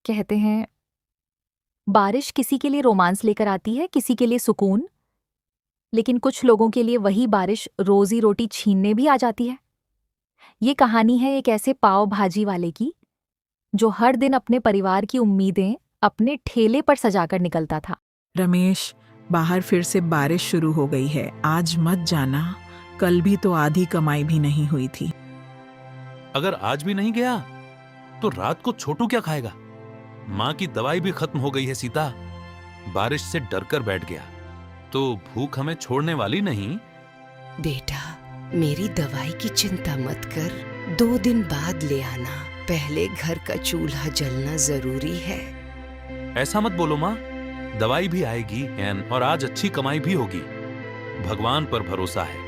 कहते हैं बारिश किसी के लिए रोमांस लेकर आती है, किसी के लिए सुकून, लेकिन कुछ लोगों के लिए वही बारिश रोजी रोटी छीनने भी आ जाती है। ये कहानी है एक ऐसे पाव भाजी वाले की जो हर दिन अपने परिवार की उम्मीदें अपने ठेले पर सजाकर निकलता था। रमेश, बाहर फिर से बारिश शुरू हो गई है। आज मत जाना, कल भी तो आधी कमाई भी नहीं हुई थी। अगर आज भी नहीं गया तो रात को छोटू क्या खाएगा? माँ की दवाई भी खत्म हो गई है सीता। बारिश से डरकर बैठ गया तो भूख हमें छोड़ने वाली नहीं। बेटा, मेरी दवाई की चिंता मत कर, 2 दिन बाद ले आना। पहले घर का चूल्हा जलना जरूरी है। ऐसा मत बोलो माँ, दवाई भी आएगी और आज अच्छी कमाई भी होगी। भगवान पर भरोसा है।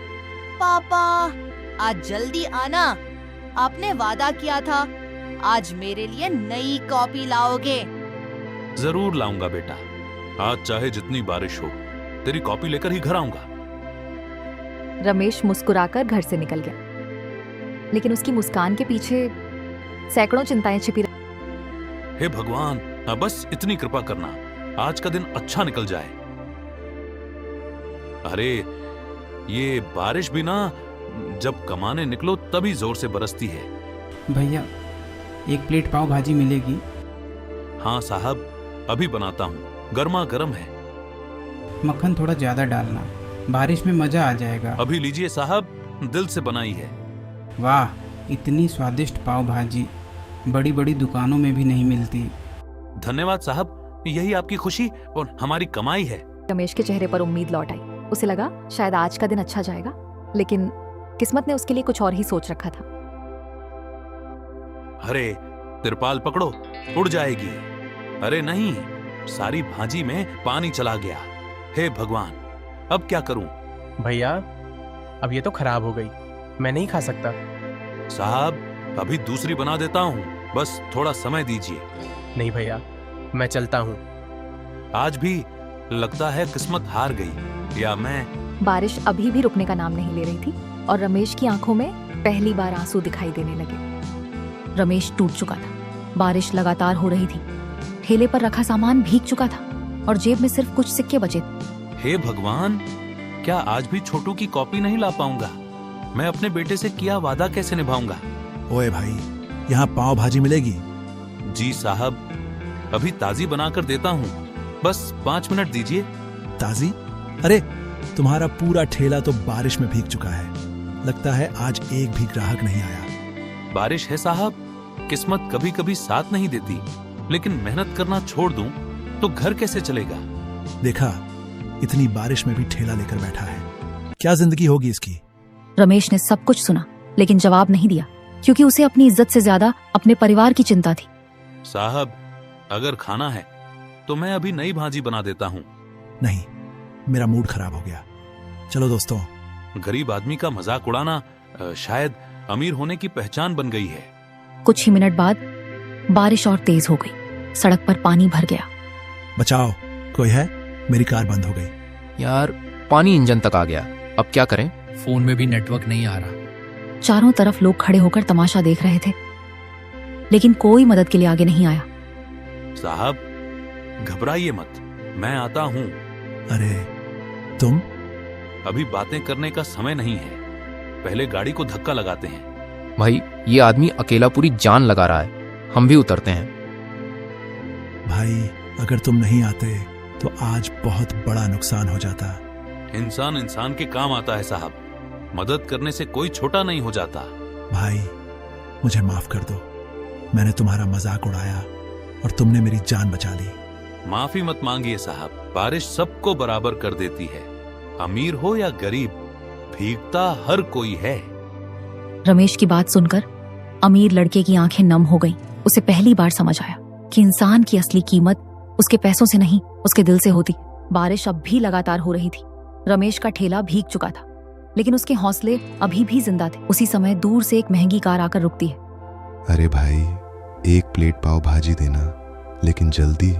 पापा, आज जल्दी आना, आपने वादा किया था आज मेरे लिए नई कॉपी लाओगे। जरूर लाऊंगा बेटा, आज चाहे जितनी बारिश हो तेरी कॉपी लेकर ही घर आऊंगा। रमेश मुस्कुराकर घर से निकल गया, लेकिन उसकी मुस्कान के पीछे सैकड़ों चिंताएं छिपी रही। हे भगवान, बस इतनी कृपा करना, आज का दिन अच्छा निकल जाए। अरे ये बारिश भी ना जब कमाने निकलो तभी जोर से बरसती है। भैया, 1 प्लेट पाव भाजी मिलेगी? हाँ साहब, अभी बनाता हूँ, गर्मा गर्म है। मक्खन थोड़ा ज्यादा डालना, बारिश में मजा आ जाएगा। अभी लीजिए साहब, दिल से बनाई है। वाह, इतनी स्वादिष्ट पाव भाजी बड़ी बड़ी दुकानों में भी नहीं मिलती। धन्यवाद साहब, यही आपकी खुशी और हमारी कमाई है। रमेश के चेहरे पर उम्मीद लौट आई। उसे लगा शायद आज का दिन अच्छा जाएगा, लेकिन किस्मत ने उसके लिए कुछ और ही सोच रखा था। अरे तिरपाल पकड़ो, उड़ जाएगी। अरे नहीं, सारी भाजी में पानी चला गया। हे भगवान, अब क्या करूं? भैया, अब ये तो खराब हो गई, मैं नहीं खा सकता। साहब, अभी दूसरी बना देता हूं, बस थोड़ा समय दीजिए। नहीं भैया, मैं चलता हूँ। आज भी लगता है किस्मत हार गई, या मैं। बारिश अभी भी रुकने का नाम नहीं ले रही थी और रमेश की आंखों में पहली बार आंसू दिखाई देने लगे। रमेश टूट चुका था, बारिश लगातार हो रही थी, ठेले पर रखा सामान भीग चुका था और जेब में सिर्फ कुछ सिक्के बचे। हे भगवान, क्या आज भी छोटू की कॉपी नहीं ला पाऊंगा? मैं अपने बेटे से किया वादा कैसे निभाऊंगा? ओए भाई, यहाँ पाव भाजी मिलेगी? जी साहब, अभी ताजी बनाकर देता हूँ, बस 5 मिनट दीजिए। ताजी? अरे तुम्हारा पूरा ठेला तो बारिश में भीग चुका है, लगता है आज एक भी ग्राहक नहीं आया। बारिश है साहब, किस्मत कभी कभी साथ नहीं देती, लेकिन मेहनत करना छोड़ दूं तो घर कैसे चलेगा? देखा, इतनी बारिश में भी ठेला लेकर बैठा है, क्या जिंदगी होगी इसकी। रमेश ने सब कुछ सुना, लेकिन जवाब नहीं दिया, क्योंकि उसे अपनी इज्जत से ज्यादा अपने परिवार की चिंता थी। साहब, अगर खाना है तो मैं अभी नई भाजी बना देता हूँ। नहीं, मेरा मूड खराब हो गया। चलो दोस्तों। गरीब आदमी का मजाक उड़ाना शायद अमीर होने की पहचान बन गई है। कुछ ही मिनट बाद बारिश और तेज हो गई, सड़क पर पानी भर गया। बचाओ, कोई है? मेरी कार बंद हो गई। यार, पानी इंजन तक आ गया, अब क्या करें? फोन में भी नेटवर्क नहीं आ रहा। चारों तरफ लोग खड़े होकर तमाशा देख रहे थे, लेकिन कोई मदद के लिए आगे नहीं आया। साहब, घबराइए मत, मैं आता हूँ। अरे तुम? अभी बातें करने का समय नहीं है, पहले गाड़ी को धक्का लगाते हैं। भाई, ये आदमी अकेला पूरी जान लगा रहा है, हम भी उतरते हैं। भाई, अगर तुम नहीं आते तो आज बहुत बड़ा नुकसान हो जाता। इंसान इंसान के काम आता है साहब, मदद करने से कोई छोटा नहीं हो जाता। भाई, मुझे माफ कर दो, मैंने तुम्हारा मजाक उड़ाया और तुमने मेरी जान बचा ली। माफी मत मांगिए साहब, बारिश सबको बराबर कर देती है, अमीर हो या गरीब, भीगता हर कोई है। रमेश की बात सुनकर अमीर लड़के की आंखें नम हो गईं। उसे पहली बार समझ आया कि इंसान की असली कीमत उसके पैसों से नहीं, उसके दिल से होती। बारिश अब भी लगातार हो रही थी, रमेश का ठेला भीग चुका था, लेकिन उसके हौसले अभी भी जिंदा थे। उसी समय दूर से एक महंगी कार आकर रुकती है। अरे भाई, 1 प्लेट पाव भाजी देना, लेकिन जल्दी।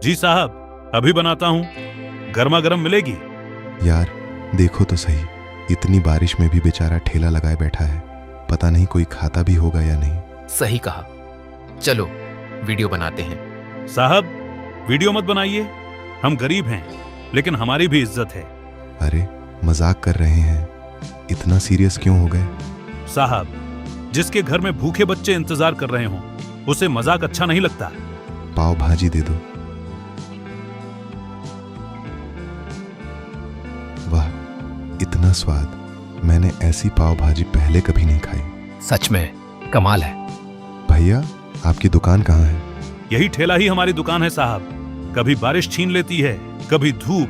जी साहब, अभी बनाता हूँ, गर्मा गर्म मिलेगी। यार देखो तो सही, इतनी बारिश में भी बेचारा ठेला लगाए बैठा है, पता नहीं कोई खाता भी होगा या नहीं। सही कहा, चलो वीडियो बनाते हैं। साहब, वीडियो मत बनाइए। हम गरीब हैं, लेकिन हमारी भी इज्जत है। अरे मजाक कर रहे हैं, इतना सीरियस क्यों हो गए? साहब, जिसके घर में भूखे बच्चे इंतजार कर रहे हों, उसे मजाक अच्छा नहीं लगता। पाव भाजी दे दो। वाह, इतना स्वाद! मैंने ऐसी पाव भाजी पहले कभी नहीं खाई। सच में कमाल है। भैया, आपकी दुकान कहाँ है? यही ठेला ही हमारी दुकान है साहब। कभी बारिश छीन लेती है, कभी धूप।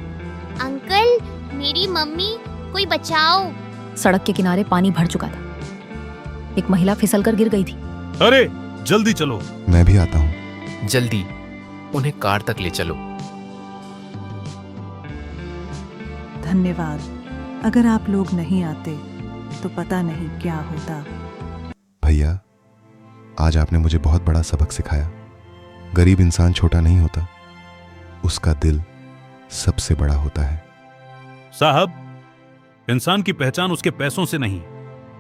अंकल, मेरी मम्मी, कोई बचाओ। सड़क के किनारे पानी भर चुका था। एक महिला फिसलकर गिर गई थी। अरे जल्दी चलो। मैं भी आता हूँ। जल्दी, उन्हें कार तक ले चलो। धन्यवाद। अगर आप लोग नहीं आते तो पता नहीं क्या होता। भैया, आज आपने मुझे बहुत बड़ा सबक सिखाया। गरीब इंसान छोटा नहीं होता, उसका दिल सबसे बड़ा होता है। साहब, इंसान की पहचान उसके पैसों से नहीं,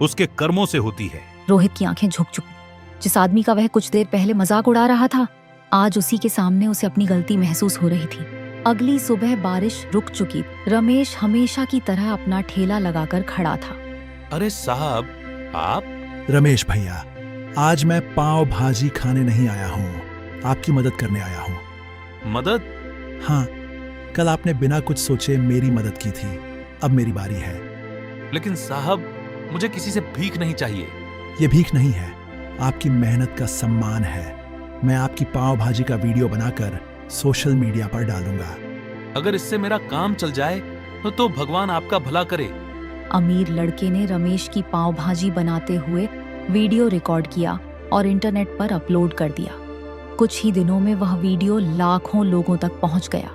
उसके कर्मों से होती है। रोहित की आंखें झुक चुकी। जिस आदमी का वह कुछ देर पहले मजाक उड़ा रहा था, आज उसी के सामने उसे अपनी गलती महसूस हो रही थी। अगली सुबह बारिश रुक चुकी। रमेश हमेशा की तरह अपना ठेला लगाकर खड़ा था। अरे साहब, आप? रमेश भैया, आज मैं पाव भाजी खाने नहीं आया हूँ, आपकी मदद करने आया हूँ। मदद? हाँ, कल आपने बिना कुछ सोचे मेरी मदद की थी, अब मेरी बारी है। लेकिन साहब, मुझे किसी से भीख नहीं चाहिए। ये भीख नहीं है, आपकी मेहनत का सम्मान है। मैं आपकी पाव भाजी का वीडियो बनाकर सोशल मीडिया पर डालूंगा। अगर इससे मेरा काम चल जाए तो भगवान आपका भला करे। अमीर लड़के ने रमेश की पाव भाजी बनाते हुए वीडियो रिकॉर्ड किया और इंटरनेट पर अपलोड कर दिया। कुछ ही दिनों में वह वीडियो लाखों लोगों तक पहुंच गया।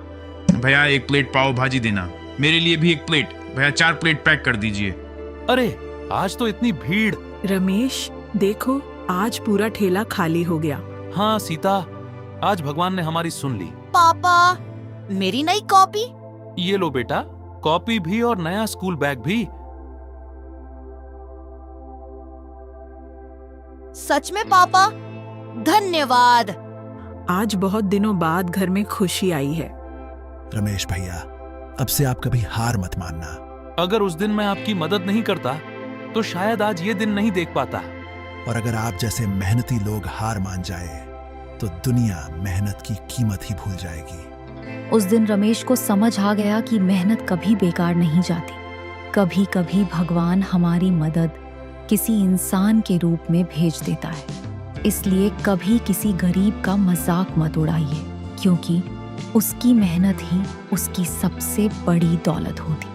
भैया, 1 प्लेट पाव भाजी देना। मेरे लिए भी 1 प्लेट। भैया, 4 प्लेट पैक कर दीजिए। अरे आज तो इतनी भीड़। रमेश, देखो, आज पूरा ठेला खाली हो गया। हाँ सीता, आज भगवान ने हमारी सुन ली। पापा, मेरी नई कॉपी। ये लो बेटा, कॉपी भी और नया स्कूल बैग भी। सच में पापा, धन्यवाद। आज बहुत दिनों बाद घर में खुशी आई है। रमेश भैया, अब से आप कभी हार मत मानना। अगर उस दिन मैं आपकी मदद नहीं करता तो शायद आज ये दिन नहीं देख पाता। और अगर आप जैसे मेहनती लोग हार मान जाए तो दुनिया मेहनत की कीमत ही भूल जाएगी। उस दिन रमेश को समझ आ गया कि मेहनत कभी बेकार नहीं जाती। कभी कभी भगवान हमारी मदद किसी इंसान के रूप में भेज देता है। इसलिए कभी किसी गरीब का मजाक मत उड़ाइए, क्योंकि उसकी मेहनत ही उसकी सबसे बड़ी दौलत होती।